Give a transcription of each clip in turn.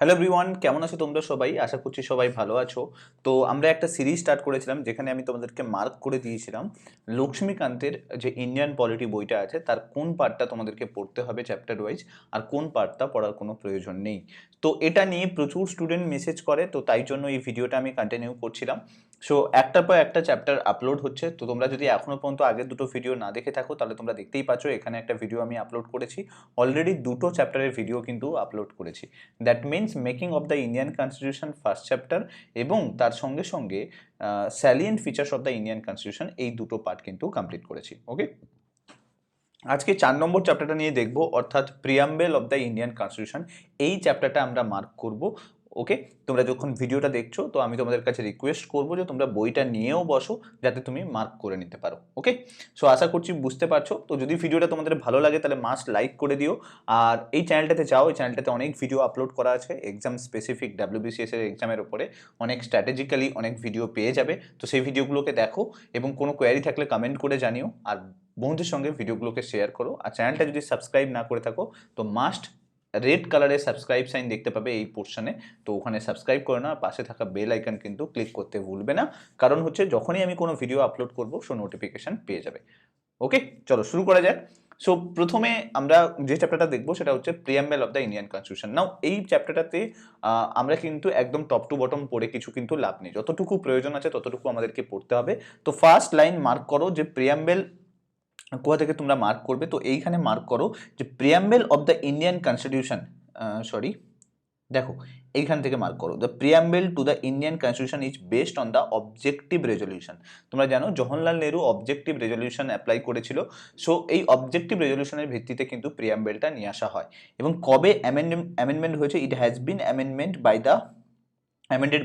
Hello everyone, কেমন আছো তোমরা সবাই? আশা করছি সবাই ভালো আছো। তো আমরা একটা সিরিজ স্টার্ট করেছিলাম যেখানে আমি তোমাদেরকে মার্ক করে দিয়েছিলাম লক্ষ্মীকান্তের যে ইন্ডিয়ান পলিটি বইটা আছে তার কোন পার্টটা তোমাদেরকে পড়তে হবে চ্যাপ্টার ওয়াইজ আর কোন পার্টটা পড়ার কোনো প্রয়োজন নেই। তো এটা নিয়ে প্রচুর স্টুডেন্ট মেসেজ করে, তো তাই জন্য এই ভিডিওটা আমি কন্টিনিউ করছিলাম। সো একটার পর একটা চ্যাপ্টার আপলোড হচ্ছে, তো তোমরা যদি এখনো পর্যন্ত আগের দুটো ভিডিও না দেখে থাকো তাহলে তোমরা দেখতেই পাচ্ছ এখানে একটা ভিডিও আমি আপলোড করেছি। অলরেডি দুটো চ্যাপ্টারের ভিডিও কিন্তু আপলোড করেছি। That means making of the Indian constitution first chapter এবং তার সঙ্গে সঙ্গে salient features of the Indian constitution, এই দুটো পার্ট কিন্তু কমপ্লিট করেছি। ওকে, আজকে 4 নম্বর চ্যাপ্টারটা নিয়ে দেখব, অর্থাৎ preamble of the Indian constitution. এই চ্যাপ্টারটা আমরা মার্ক করব। ওকে, তোমরা যখন ভিডিওটা দেখছো তো আমি তোমাদের কাছে রিকোয়েস্ট করবো যে তোমরা বইটা নিয়েও বসো যাতে তুমি মার্ক করে নিতে পারো। ওকে, সো আশা করছি বুঝতে পারছো। তো যদি ভিডিওটা তোমাদের ভালো লাগে তাহলে মাস্ট লাইক করে দিও। আর এই চ্যানেলটাতে যাও, এই চ্যানেলটাতে অনেক ভিডিও আপলোড করা আছে এক্সাম স্পেসিফিক, ডাব্লিউবিসিএস এর এক্সামের উপরে অনেক স্ট্র্যাটেজিক্যালি অনেক ভিডিও পেয়ে যাবে। তো সেই ভিডিওগুলোকে দেখো এবং কোনো কোয়ারি থাকলে কমেন্ট করে জানিও, আর বন্ধুদের সঙ্গে ভিডিওগুলোকে শেয়ার করো। আর চ্যানেলটা যদি সাবস্ক্রাইব না করে থাকো তো মাস্ট রেড কালারের সাবস্ক্রাইব সাইন দেখতে পাবে এই পোর্শনে, তো ওখানে সাবস্ক্রাইব করে না, পাশে থাকা বেল আইকন কিন্তু ক্লিক করতে ভুলবে না। কারণ হচ্ছে যখনই আমি কোনো ভিডিও আপলোড করব সো নোটিফিকেশন পেয়ে যাবে। ওকে, চলো শুরু করা যাক। সো প্রথমে আমরা যে চ্যাপ্টারটা দেখবো সেটা হচ্ছে preamble of the Indian constitution. Now এই চ্যাপ্টারটাতে আমরা কিন্তু একদম টপ টু বটম পড়ে কিছু কিন্তু লাভ নেই, যতটুকু প্রয়োজন আছে ততটুকু আমাদেরকে পড়তে হবে। তো ফার্স্ট লাইন মার্ক করো যে প্রিয়াম্বেল কোথা থেকে তোমরা মার্ক করবে। তো এইখানে মার্ক করো যে preamble of the Indian constitution, sorry দেখো এইখান থেকে মার্ক করো the preamble to the Indian constitution is based on the objective resolution. তোমরা জানো Jawaharlal Nehru objective resolution apply করেছিল। সো এই অবজেক্টিভ রেজলিউশনের ভিত্তিতে কিন্তু প্রিয়াম্বেলটা নিয়ে আসা হয়। এবং কবে অ্যামেন্ডমেন্ট হয়েছে? It has been amended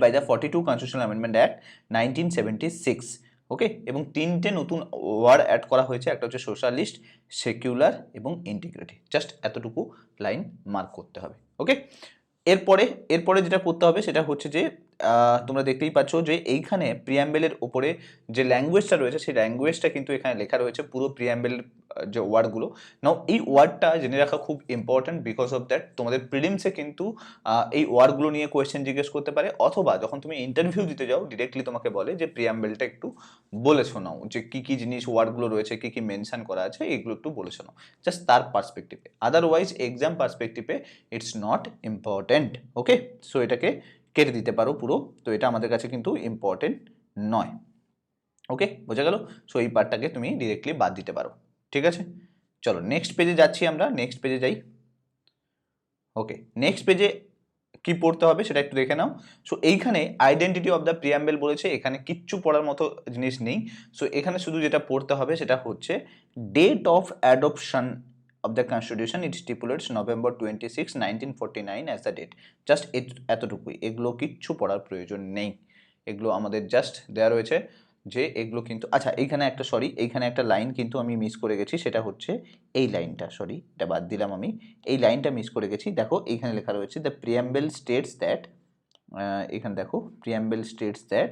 by the 42 constitutional amendment act 1976। Okay, এবং তিনটে নতুন ওয়ার্ড অ্যাড করা হয়েছে, একটা হচ্ছে সোশ্যালিস্ট, সেকুলার এবং ইন্টিগ্রিটি। জাস্ট এতটুকু লাইন মার্ক করতে হবে। ওকে, এরপরে এরপরে যেটা করতে হবে সেটা হচ্ছে যে তোমরা দেখতেই পাচ্ছ যে এইখানে প্রিয়াম্বেলের ওপরে যে ল্যাঙ্গুয়েজটা রয়েছে সেই ল্যাঙ্গুয়েজটা কিন্তু এখানে লেখা রয়েছে, পুরো প্রিয়াম্বেল যে ওয়ার্ডগুলো। নাও এই ওয়ার্ডটা জেনে রাখা খুব ইম্পর্ট্যান্ট, বিকজ অফ দ্যাট তোমাদের প্রিলিমসে কিন্তু এই ওয়ার্ডগুলো নিয়ে কোয়েশ্চেন জিজ্ঞেস করতে পারে, অথবা যখন তুমি ইন্টারভিউ দিতে যাও ডিরেক্টলি তোমাকে বলে যে প্রিয়াম্বেলটা একটু বলে শোনাও, যে কী কী জিনিস ওয়ার্ডগুলো রয়েছে, কী কী মেনশন করা আছে, এগুলো একটু বলে শোনাও, জাস্ট তার পার্সপেক্টিভে। আদারওয়াইজ এক্সাম পার্সপেক্টিভে it's not important. Okay, so এটাকে কেটে দিতে পারো পুরো, তো এটা আমাদের কাছে কিন্তু ইম্পর্টেন্ট নয়। ওকে, বোঝা গেল? সো এই পার্টটাকে তুমি ডিরেক্টলি বাদ দিতে পারো। ঠিক আছে, চলো নেক্সট পেজে যাচ্ছি আমরা, নেক্সট পেজে যাই। ওকে, নেক্সট পেজে কি পড়তে হবে সেটা একটু দেখে নাও। সো এইখানে আইডেন্টিটি অফ দ্য প্রিয়াম্বেল বলেছে, এখানে কিচ্ছু পড়ার মতো জিনিস নেই। সো এখানে শুধু যেটা পড়তে হবে সেটা হচ্ছে date of adoption of the constitution, it stipulates November 26, 1949 as the date. Just এতটুকুই, এগুলো কিচ্ছু পড়ার প্রয়োজন নেই। এগুলো আমাদের জাস্ট দেওয়া রয়েছে যে এগুলো কিন্তু, আচ্ছা এইখানে একটা সরি, এইখানে একটা লাইন কিন্তু আমি মিস করে গেছি, সেটা হচ্ছে এই লাইনটা, সরি এটা বাদ দিলাম আমি, এই লাইনটা মিস করে গেছি। দেখো এইখানে লেখা রয়েছে দ্য প্রিয়াম্বেল স্টেটস দ্যাট, এখানে দেখো preamble states that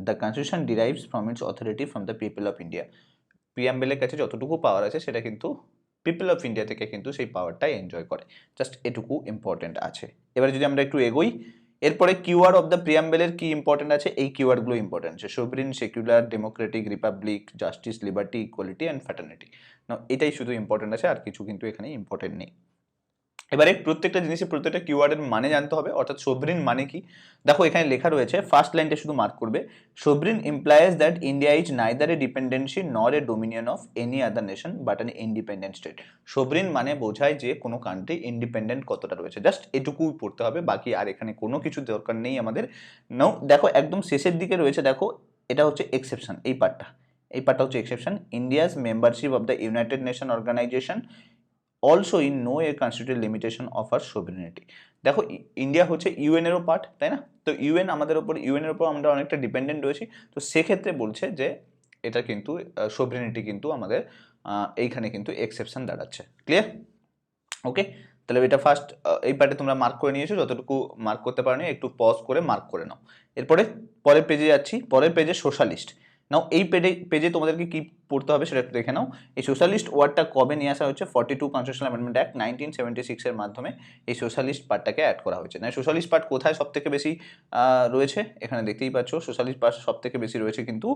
the constitution derives from its authority from the people of India. প্রিয়াম্বেলের কাছে যতটুকু পাওয়ার আছে সেটা কিন্তু পিপল অফ ইন্ডিয়া থেকে কিন্তু সেই পাওয়ারটাই এনজয় করে। জাস্ট এটুকু ইম্পর্টেন্ট আছে। এবারে যদি আমরা একটু এগোই, এরপরে কিওয়ার্ড অফ দ্য প্রিয়াম্বেলের কি ইম্পর্টেন্ট আছে, এই কিওয়ার্ডগুলো ইম্পর্টেন্ট আছে, sovereign, secular, democratic, republic, justice, liberty, equality and fraternity. না, এটাই শুধু ইম্পর্টেন্ট আছে, আর কিছু কিন্তু এখানে ইম্পর্টেন্ট নেই। এবারে প্রত্যেকটা জিনিসের প্রত্যেকটা কিওয়ার্ডের মানে জানতে হবে, অর্থাৎ সোভরিন মানে কি। দেখো এখানে লেখা রয়েছে, ফার্স্ট লাইনটা শুধু মার্ক করবে, sovereign implies that India is neither a dependency nor a dominion of any other nation but an independent state. Sovereign মানে বোঝায় যে কোনো কান্ট্রি ইন্ডিপেন্ডেন্ট কতটা রয়েছে, জাস্ট এটুকুই পড়তে হবে, বাকি আর এখানে কোনো কিছু দরকার নেই আমাদের। নাও দেখো একদম শেষের দিকে রয়েছে, দেখো এটা হচ্ছে এক্সেপশন, এই পার্টটা হচ্ছে exception. India's membership of the United Nation Organisation also in no a constitutive limitation of our sovereignty. দেখো ইন্ডিয়া হচ্ছে ইউএনেরও পার্ট, তাই না? তো ইউএন আমাদের ওপর, ইউএনের ওপর আমরা অনেকটা ডিপেন্ডেন্ট রয়েছি। তো সেক্ষেত্রে বলছে যে এটা কিন্তু সোভরেনিটি কিন্তু আমাদের এইখানে কিন্তু এক্সেপশন দাঁড়াচ্ছে। ক্লিয়ার? ওকে, তাহলে এটা ফার্স্ট এই পার্টে তোমরা মার্ক করে নিয়েছো, যতটুকু মার্ক করতে পারোনি একটু পজ করে মার্ক করে নাও। এরপরে পরের পেজে যাচ্ছি, পরের পেজে সোশ্যালিস্ট। নাও এই পেজে তোমাদেরকে কি পড়তে হবে সেটা একটু দেখে নাও। এই সোশ্যালিস্ট ওয়ার্ডটা কবে নিয়ে আসা হচ্ছে? 42 কনস্টিটিউশনাল অ্যামেন্ডমেন্ট অ্যাক্ট 1976 এর মাধ্যমে এই সোশ্যালিস্ট পার্টটাকে অ্যাড করা হয়েছে। না সোশ্যালিস্ট পার্ট কোথায় সব থেকে বেশি রয়েছে? এখানে দেখতেই পাচ্ছ সোশ্যালিস্ট পার্ট সব থেকে বেশি রয়েছে, কিন্তু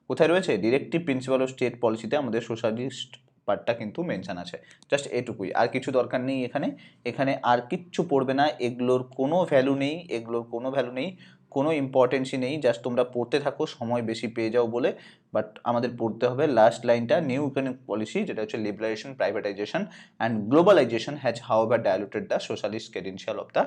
কোথায় রয়েছে? ডিরেক্টিভ প্রিন্সিপাল অফ স্টেট পলিসিতে আমাদের সোশ্যালিস্ট পার্টটা কিন্তু মেনশন আছে। জাস্ট এটুকুই, আর কিছু দরকার নেই এখানে। এখানে আর কিচ্ছু পড়বে না, এগুলোর কোনো ভ্যালু নেই, এগুলোর কোনো ভ্যালু নেই, কোনো ইম্পর্টেন্সই নেই। জাস্ট তোমরা পড়তে থাকো, সময় বেশি পেয়ে যাও বলে। বাট আমাদের পড়তে হবে লাস্ট লাইনটা, নিউ ইকোনমিক পলিসি, যেটা হচ্ছে liberation, privatisation and globalisation has however diluted the socialist credential of the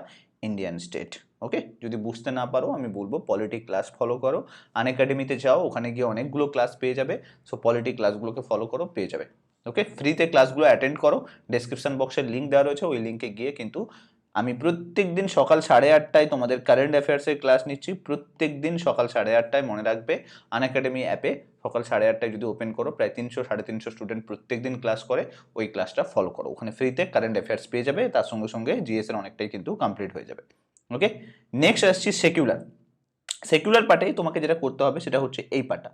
Indian state. Okay, যদি বুঝতে না পারো আমি বলবো পলিটি ক্লাস ফলো করো, আনএকাডেমিতে যাও, ওখানে গিয়ে অনেকগুলো ক্লাস পেয়ে যাবে। সো পলিটি ক্লাসগুলোকে ফলো করো, পেয়ে যাবে। ওকে, ফ্রিতে ক্লাসগুলো অ্যাটেন্ড করো, ডেসক্রিপশন বক্সের লিঙ্ক দেওয়া রয়েছে, ওই লিঙ্কে গিয়ে কিন্তু আমি প্রত্যেক দিন সকাল 8:30টায় তোমাদের কারেন্ট অ্যাফেয়ার্সের ক্লাস নিচ্ছি। প্রত্যেক দিন সকাল 8:30টায়, মনে রাখবে আনএকাডেমি অ্যাপে সকাল 8:30টায় যদি ওপেন করো, প্রায় 300-350 স্টুডেন্ট প্রত্যেক দিন ক্লাস করে, ওই ক্লাসটা ফলো করো। ওখানে ফ্রিতে কারেন্ট অ্যাফেয়ার্স পেয়ে যাবে, তার সঙ্গে সঙ্গে জিএস এর অনেকটাই কিন্তু কমপ্লিট হয়ে যাবে। ওকে, নেক্সট আসছি সেকুলার। সেকুলার পার্টে তোমাকে যেটা করতে হবে সেটা হচ্ছে এই পার্টটা,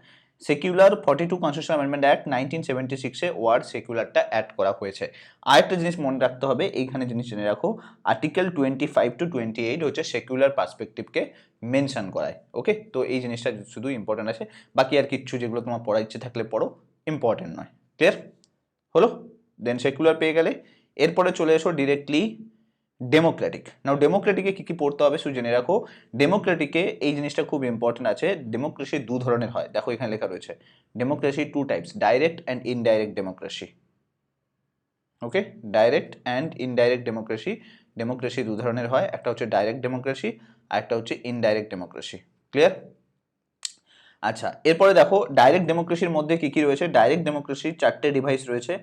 সেকুলার 42 কনস্টিটিউশনাল অ্যামেন্ডমেন্ট অ্যাক্ট 1976-এ ওয়ার্ড সেকুলারটা অ্যাড করা হয়েছে। আরেকটা জিনিস মনে রাখতে হবে, এইখানে জিনিস জেনে রাখো, আর্টিকেল 25-28 হচ্ছে সেকুলার পার্সপেক্টিভকে মেনশন করায়। ওকে, তো এই জিনিসটা শুধু ইম্পর্টেন্ট আছে, বাকি আর কিচ্ছু যেগুলো তোমার পড়ার ইচ্ছে থাকলে পড়ো, ইম্পর্টেন্ট নয়। ক্লিয়ার হলো? দেন সেকুলার পেয়ে গেলে এরপরে চলে এসো ডিরেক্টলি ডেমোক্রেটিক। নাও ডেমোক্রেটিকে কী কী পড়তে হবে শুধু জেনে রাখো। ডেমোক্রেটিকে এই জিনিসটা খুব ইম্পর্টেন্ট আছে, ডেমোক্রেসি দু ধরনের হয়, দেখো এখানে লেখা রয়েছে democracy two types, direct and indirect democracy. Okay, direct and indirect democracy, democracy দু ধরনের হয়, একটা হচ্ছে ডাইরেক্ট ডেমোক্রেসি আর একটা হচ্ছে ইনডাইরেক্ট ডেমোক্রেসি। ক্লিয়ার? আচ্ছা, এরপরে দেখো ডাইরেক্ট ডেমোক্রেসির মধ্যে কী কী রয়েছে। ডাইরেক্ট ডেমোক্রেসির 4টে ডিভাইস রয়েছে,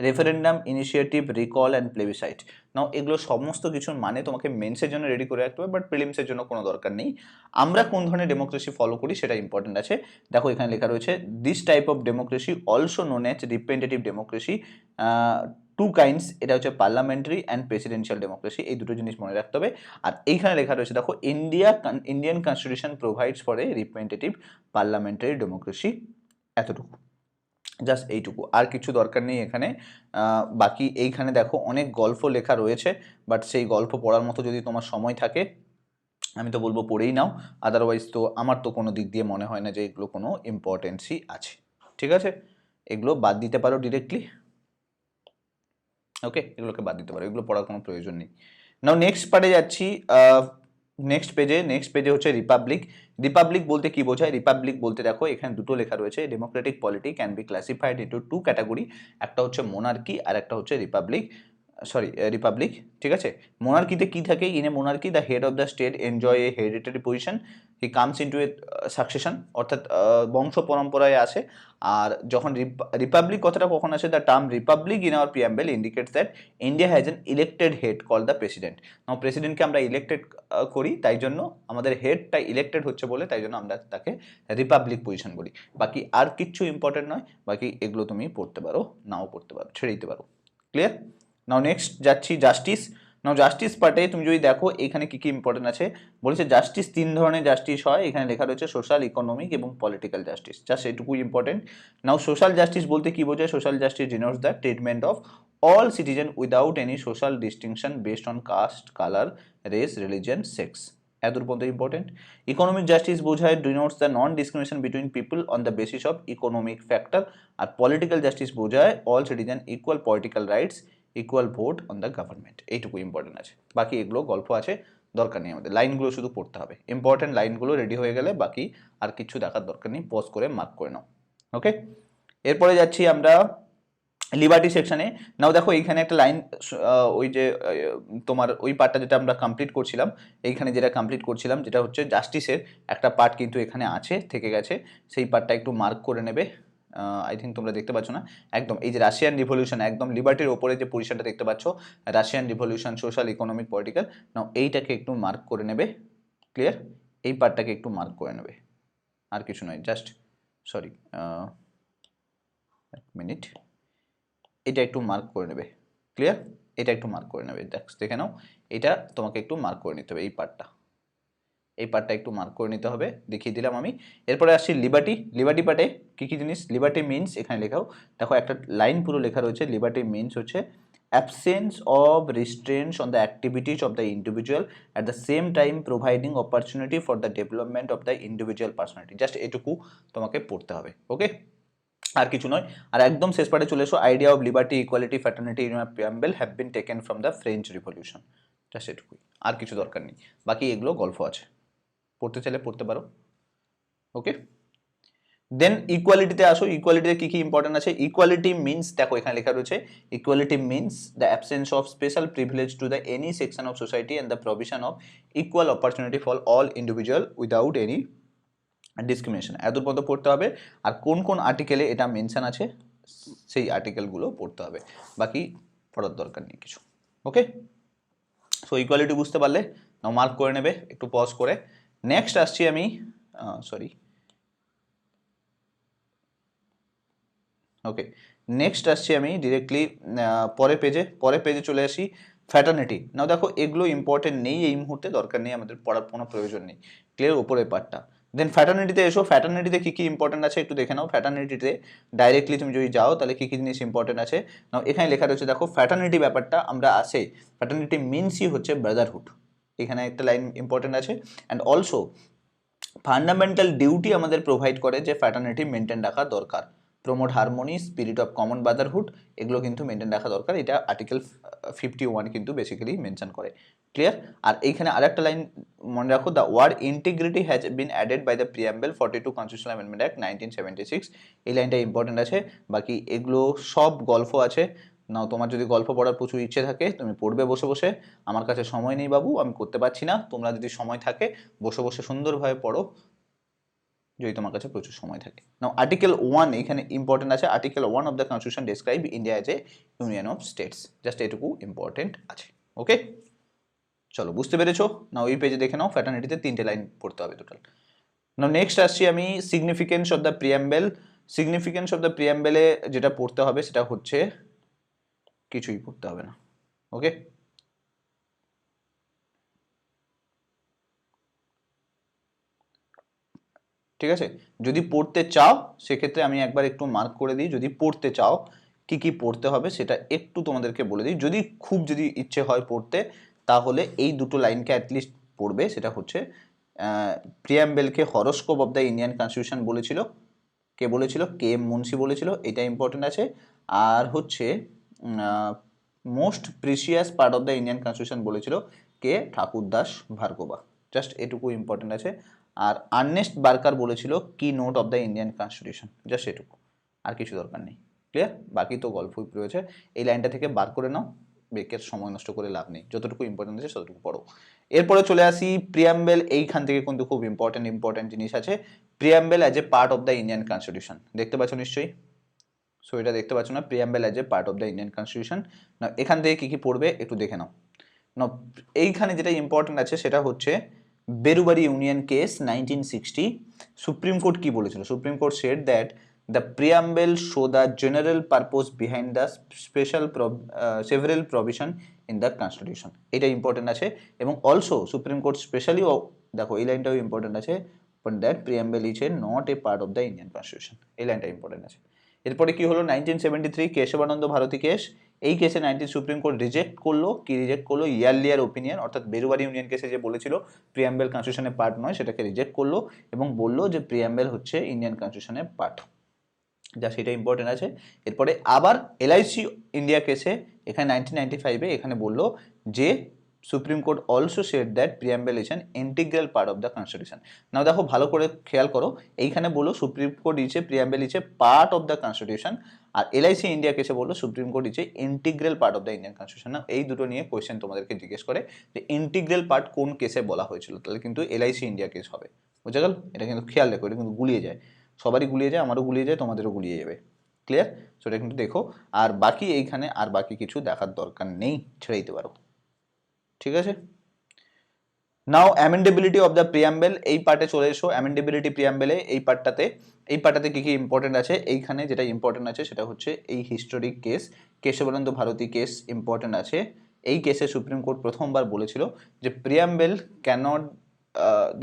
রেফারেন্ডাম, ইনিশিয়েটিভ, রিকল অ্যান্ড প্লেবিসাইট। নাও এগুলো সমস্ত কিছুর মানে তোমাকে মেন্সের জন্য রেডি করে রাখতে হবে, বাট প্রিলিমসের জন্য কোনো দরকার নেই। আমরা কোন ধরনের ডেমোক্রেসি ফলো করি সেটা ইম্পর্টেন্ট আছে। দেখো এখানে লেখা রয়েছে this type of democracy also known as representative democracy, two kinds, এটা হচ্ছে পার্লামেন্টারি অ্যান্ড প্রেসিডেন্সিয়াল ডেমোক্রেসি, এই দুটো জিনিস মনে রাখতে হবে। আর এইখানে লেখা রয়েছে দেখো Indian constitution provides for a representative parliamentary democracy, এতটুকু, জাস্ট এইটুকু, আর কিছু দরকার নেই এখানে। বাকি এইখানে দেখো অনেক গল্প লেখা রয়েছে, বাট সেই গল্প পড়ার মতো যদি তোমার সময় থাকে আমি তো বলবো পড়েই নাও, আদারওয়াইজ তো আমার তো কোনো দিক দিয়ে মনে হয় না যে এগুলো কোনো ইম্পর্টেন্সই আছে। ঠিক আছে, এগুলো বাদ দিতে পারো ডিরেক্টলি। ওকে, এগুলোকে বাদ দিতে পারো, এগুলো পড়ার কোনো প্রয়োজন নেই। নাও নেক্সট পার্টে যাচ্ছি। নেক্সট পেজে হচ্ছে রিপাবলিক। রিপাবলিক বলতে কি বোঝায়? রিপাবলিক বলতে দেখো এখানে দুটো লেখা রয়েছে, democratic polity can be classified into two category, একটা হচ্ছে মোনার্কি আর একটা হচ্ছে রিপাবলিক। ঠিক আছে, মোনার্কিতে কি থাকে? In a monarchy the head of the state enjoy a hereditary position, he comes into a succession, অর্থাৎ বংশ পরম্পরায় আসে। আর যখন রিপাবলিক কথাটা কখন আসে? The term republic in our preamble indicates that India has an elected head call the president. প্রেসিডেন্টকে আমরা ইলেক্টেড করি, তাই জন্য আমাদের হেডটা ইলেক্টেড হচ্ছে বলে তাই জন্য আমরা তাকে রিপাবলিক পজিশন বলি। বাকি আর কিচ্ছু ইম্পর্টেন্ট নয়, বাকি এগুলো তুমি পড়তে পারো, নাও পড়তে পারো, ছেড়ে দিতে পারো। ক্লিয়ার? নাও নেক্সট যাচ্ছি জাস্টিস। নাও জাস্টিস পার্টে তুমি যদি দেখো এখানে কি কি ইম্পর্টেন্ট আছে, বলেছে জাস্টিস 3 ধরনের জাস্টিস হয়, এখানে লেখা রয়েছে সোশ্যাল, ইকোনমিক এবং পলিটিক্যাল জাস্টিস, জাস্ট এটুকুই ইম্পর্টেন্ট। নাও সোশ্যাল জাস্টিস বলতে কি বোঝায়? Social justice denotes the treatment of all citizen without any social distinction based on caste, color, race, religion, sex. এতদূর পর্যন্ত ইম্পর্টেন্ট। ইকোনমিক জাস্টিস বোঝায় denotes the non discrimination between people on the basis of economic factor. আর political justice বোঝায় all citizen equal political rights, equal vote on the government. এইটুকু important আছে, বাকি এগুলো গল্প আছে, দরকার নেই আমাদের, লাইনগুলো শুধু পড়তে হবে। ইম্পর্টেন্ট লাইনগুলো রেডি হয়ে গেলে বাকি আর কিছু দেখার দরকার নেই, পজ করে মার্ক করে নাও। ওকে, এরপরে যাচ্ছি আমরা লিবার্টি সেকশনে। নাও দেখো এইখানে একটা লাইন, ওই যে তোমার ওই পার্টটা যেটা আমরা কমপ্লিট করছিলাম, এইখানে যেটা কমপ্লিট করছিলাম যেটা হচ্ছে জাস্টিসের একটা পার্ট কিন্তু এখানে আছে, থেকে গেছে, সেই পার্টটা একটু মার্ক করে নেবে। আই থিঙ্ক তোমরা দেখতে পাচ্ছ না, একদম এই যে রাশিয়ান রিভলিউশন, একদম লিবার্টির ওপরে যে পজিশনটা দেখতে পাচ্ছ, Russian revolution, social, economic, political, now এইটাকে একটু মার্ক করে নেবে। ক্লিয়ার? এই পার্টটাকে একটু মার্ক করে নেবে, আর কিছু নয়, জাস্ট সরি, এক মিনিট, এটা একটু মার্ক করে নেবে। ক্লিয়ার? এটা একটু মার্ক করে নেবে, দেখে নাও, এটা তোমাকে একটু মার্ক করে নিতে হবে এই পার্টটা। এই পার্টটা একটু মার্ক করে নিতে হবে, দেখিয়ে দিলাম আমি। এরপরে আসছি লিবার্টি। লিবার্টি পার্টে কী কী জিনিস, লিবার্টি মিনস এখানে লেখাও, দেখো একটা লাইন পুরো লেখা রয়েছে, লিবার্টি মিনস হচ্ছে absence of restraints on the activities of the individual at the same time providing opportunity for the development of the individual personality. Just এটুকু তোমাকে পড়তে হবে, ওকে, আর কিছু নয়। আর একদম শেষ পার্টে চলে এসো, idea of liberty equality fraternity in preamble have been taken from the French revolution. Just এটুকুই, আর কিছু দরকার নেই, বাকি এগুলো গল্প আছে, পড়তে চাইলে পড়তে পারো, ওকে। দেন ইকুয়ালিটিতে আসো, ইকুয়ালিটিতে কী কী ইম্পর্টেন্ট আছে। ইকুয়ালিটি মিনস, দেখো এখানে লেখা রয়েছে, equality means the absence of special privilege to the any section of society and the provision of equal opportunity for all individual without any discrimination. এতদূর পর্যন্ত পড়তে হবে, আর কোন কোন আর্টিকেলে এটা মেনশন আছে সেই আর্টিকেলগুলো পড়তে হবে, বাকি পড়ার দরকার নেই কিছু, ওকে। সো ইকুয়ালিটি বুঝতে পারলে নাও মার্ক করে নেবে একটু পজ করে। নেক্সট আসছি আমি, ওকে, নেক্সট আসছি আমি ডিরেক্টলি পরের পেজে চলে আসি, ফ্র্যাটার্নিটি। নাও দেখো এগুলো ইম্পর্টেন্ট নেই এই মুহূর্তে, দরকার নেই, আমাদের পড়ার কোনো প্রয়োজন নেই, ক্লিয়ার, ওপরের পার্টটা। দেন ফ্র্যাটার্নিটিতে এসো, ফ্র্যাটার্নিটিতে কী কী ইম্পর্টেন্ট আছে একটু দেখে নাও। ফ্র্যাটার্নিটিতে ডাইরেক্টলি তুমি যদি যাও তাহলে কী কী জিনিস ইম্পর্টেন্ট আছে নাও, এখানে লেখা রয়েছে, দেখো ফ্র্যাটার্নিটি ব্যাপারটা আমরা আসে, ফ্র্যাটার্নিটি মিনসই হচ্ছে ব্রাদারহুড, এখানে একটা লাইন ইম্পর্টেন্ট আছে। অ্যান্ড অলসো ফান্ডামেন্টাল ডিউটি আমাদের প্রোভাইড করে যে ফ্র্যাটার্নিটি মেনটেন রাখা দরকার, promote harmony, spirit of common brotherhood, এগুলো কিন্তু মেনটেন রাখা দরকার, এটা আর্টিকেল 51 কিন্তু বেসিক্যালি মেনশন করে, ক্লিয়ার। আর এইখানে আরেকটা লাইন মনে রাখো, the word integrity has been added by the preamble 42 constitutional amendment act 1976, এই লাইনটা ইম্পর্টেন্ট আছে। বাকি এগুলো সব গল্প আছে, নাও তোমার যদি গল্প পড়ার প্রচুর ইচ্ছে থাকে তুমি পড়বে বসে বসে, আমার কাছে সময় নেই বাবু, আমি করতে পারছি না, তোমরা যদি সময় থাকে বসে বসে সুন্দরভাবে পড়ো, যদি তোমার কাছে প্রচুর সময় থাকে। নাও আর্টিকেল 1 এখানে ইম্পর্টেন্ট আছে, article 1 of the constitution describe India as a union of states, just এটুকু ইম্পর্টেন্ট আছে, ওকে। চলো বুঝতে পেরেছো, নাও এই পেজে দেখে নাও, ফ্র্যাটার্নিটিতে 3টে লাইন পড়তে হবে টোটাল। নাও নেক্সট আসছি আমি significance of the preamble. Significance of the প্রিয়াম্বেলে যেটা পড়তে হবে সেটা হচ্ছে, কিছুই পড়তে হবে না, ওকে। ঠিক আছে, যদি পড়তে চাও সেক্ষেত্রে আমি একবার একটু মার্ক করে দিই, যদি পড়তে চাও কি কি পড়তে হবে সেটা একটু তোমাদেরকে বলে দিই। যদি ইচ্ছে হয় পড়তে, তাহলে এই দুটো লাইনকে অ্যাটলিস্ট পড়বে, সেটা হচ্ছে প্রিয়াম্বেলকে horoscope of the Indian constitution বলেছিল, কে বলেছিল, কে এম মুন্সি বলেছিল, এটা ইম্পর্টেন্ট আছে। আর হচ্ছে most precious part of the Indian constitution বলেছিল কে, ঠাকুরদাস ভার্গবা, জাস্ট এটুকু ইম্পর্টেন্ট আছে। আর আর্নেস্ট বার্কার বলেছিল কি note of the Indian constitution, just এটুকু, আর কিছু দরকার নেই, ক্লিয়ার। বাকি তো গল্পই রয়েছে, এই লাইনটা থেকে বার করে নাও, বেকের সময় নষ্ট করে লাভ নেই, যতটুকু ইম্পর্টেন্ট আছে ততটুকু পড়ো। এরপরে চলে আসি প্রিয়াম্বেল, এইখান থেকে কিন্তু খুব ইম্পর্টেন্ট জিনিস আছে। Preamble as a part of the Indian constitution, দেখতে পাচ্ছ নিশ্চয়ই, সো এটা দেখতে পাচ্ছ না, preamble as a part of the Indian constitution. না এখান থেকে কী কী পড়বে একটু দেখে নাও। না এইখানে যেটা ইম্পর্টেন্ট আছে সেটা হচ্ছে বেরুবারি ইউনিয়ন কেস 1960, সুপ্রিম কোর্ট কি বলেছিল, supreme court said that the preamble show the general purpose behind the several provision in the constitution, এটা ইম্পর্টেন্ট আছে। এবং অলসো সুপ্রিম কোর্ট স্পেশালি, দেখো এই লাইনটাও ইম্পর্টেন্ট আছে, but that preamble is A not a part of the Indian constitution, এই লাইনটা important আছে। এরপরে কি হলো, 1973 কেশবানন্দ ভারতী কেস, এই কেসে সুপ্রিম কোর্ট রিজেক্ট করলো, কি রিজেক্ট করলো, ইয়ারলিয়ার ওপিনিয়ন, অর্থাৎ বেরুবারি ইউনিয়ন কেসে যে বলেছিল প্রিয়াম্বেল কনস্টিটিউশনের পার্ট নয়, সেটাকে রিজেক্ট করলো এবং বললো যে প্রিয়াম্বেল হচ্ছে ইন্ডিয়ান কনস্টিটিউশনের পার্ট, যা সেটা ইম্পর্টেন্ট আছে। এরপরে আবার এলআইসি ইন্ডিয়া কেসে, এখানে 1995-এ এখানে বললো যে supreme court also said that preamble is an integral part of the constitution. Now দেখো ভালো করে খেয়াল করো, এইখানে বললো supreme court is a preamble is a part of the constitution, আর এলআইসি ইন্ডিয়া কেসে বললো supreme court is a integral part of the Indian constitution. না এই দুটো নিয়ে কোয়েশ্চেন তোমাদেরকে জিজ্ঞেস করে যে ইন্টিগ্রাল পার্ট কোন কেসে বলা হয়েছিল, তাহলে কিন্তু এলআইসি ইন্ডিয়া কেস হবে, বুঝে গেল, এটা কিন্তু খেয়াল রেখো, এটা কিন্তু গুলিয়ে যায়, সবারই গুলিয়ে যায়, আমারও গুলিয়ে যায়, তোমাদেরও গুলিয়ে যাবে, ক্লিয়ার। সো এটা কিন্তু দেখো, আর বাকি এইখানে আর বাকি কিছু দেখার দরকার নেই, ছেড়ে দিতে পারো, ঠিক আছে। নাও অ্যামেন্ডেবিলিটি অফ দ্য প্রিয়াম্বেল, এই পার্টে চলে এসো, অ্যামেন্ডেবিলিটি প্রিয়াম্বেলে এই পার্টটাতে কি কি ইম্পর্টেন্ট আছে, এইখানে যেটা ইম্পর্টেন্ট আছে সেটা হচ্ছে এই historic case, Keshavananda Bharati case important আছে। এই কেসে সুপ্রিম কোর্ট প্রথমবার বলেছিল যে প্রিয়াম্বেল ক্যানট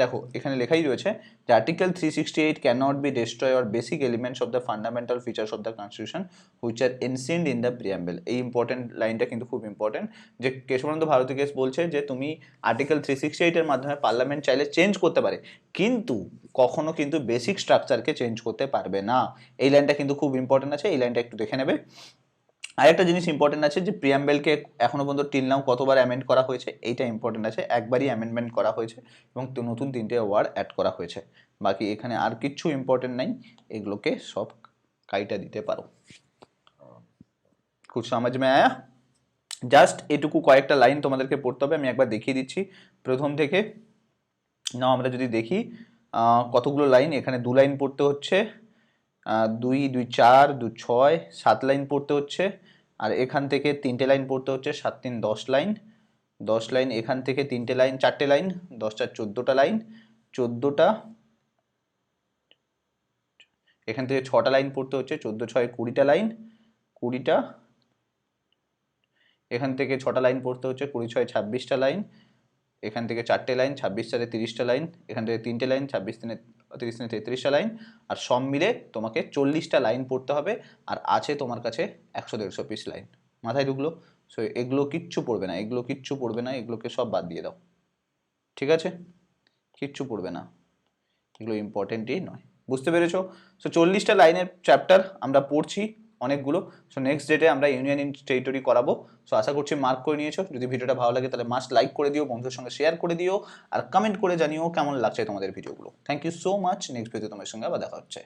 দেখো এখানে লেখাই রয়েছে যে article 368 can not be destroy or basic elements of the fundamental features of the constitution which are enshrined in the preamble. এই ইম্পর্টেন্ট লাইনটা কিন্তু খুব ইম্পর্টেন্ট, যে কেশবানন্দ ভারতী কেস বলছে যে তুমি আর্টিকেল 368 এর মাধ্যমে পার্লামেন্ট চাইলে চেঞ্জ করতে পারে, কিন্তু কখনো কিন্তু বেসিক স্ট্রাকচারকে চেঞ্জ করতে পারবে না। এই লাইনটা কিন্তু খুব ইম্পর্টেন্ট আছে, এই লাইনটা একটু দেখে নেবে। আরেকটা জিনিস ইম্পর্টেন্ট আছে যে প্রিয়াম্বেলকে এখনো পর্যন্ত টিল নাও কতবার অ্যামেন্ড করা হয়েছে, এইটা ইম্পর্টেন্ট আছে, একবারই অ্যামেন্ডমেন্ট করা হয়েছে এবং নতুন 3টে ওয়ার্ড অ্যাড করা হয়েছে। বাকি এখানে আর কিচ্ছু ইম্পর্টেন্ট নাই, এগুলোকে সব কাইটা দিতে পারো। খুব সমাজ মে আয়া। জাস্ট এটুকু কয়েকটা লাইন তোমাদেরকে পড়তে হবে, আমি একবার দেখিয়ে দিচ্ছি প্রথম থেকে। না আমরা যদি দেখি কতগুলো লাইন, এখানে 2 লাইন পড়তে হচ্ছে, 2 2 4 2 6 7 লাইন পড়তে হচ্ছে, আর এখান থেকে 3টে লাইন পড়তে হচ্ছে, 7 3 10 লাইন, 10 লাইন এখান থেকে 3টে লাইন 4টে লাইন, 10 4 14টা লাইন, 14টা এখান থেকে 6টা লাইন পড়তে হচ্ছে, 14 6 20টা লাইন, 20টা এখান থেকে 6টা লাইন পড়তে হচ্ছে, 20 6 26টা লাইন, এখান থেকে 4টে লাইন, 26 4 30টা লাইন, এখান থেকে 3টে লাইন, 26 3 30 33টা লাইন, আর সব মিলে তোমাকে 40টা লাইন পড়তে হবে। আর আছে তোমার কাছে 100 150 পিস লাইন, মাথায় ঢুকলো? সো এগুলো কিচ্ছু পড়বে না, এগুলো কিচ্ছু পড়বে না, এগুলোকে সব বাদ দিয়ে দাও, ঠিক আছে? কিচ্ছু পড়বে না, এগুলো ইম্পর্টেন্টই নয়, বুঝতে পেরেছো? সো 40টা লাইনের চ্যাপ্টার আমরা পড়ছি অনেকগুলো। সো নেক্সট ডেটে আমরা ইউনিয়ন ইন টেরিটরি করাবো। সো আশা করছি মার্ক করে নিয়েছো। যদি ভিডিওটা ভালো লাগে তাহলে মাস্ট লাইক করে দিও, বন্ধুদের সঙ্গে শেয়ার করে দিও, আর কমেন্ট করে জানিও কেমন লাগছে তোমাদের ভিডিওগুলো। Thank you so much. Next video তোমার সঙ্গে আবার দেখা হচ্ছে।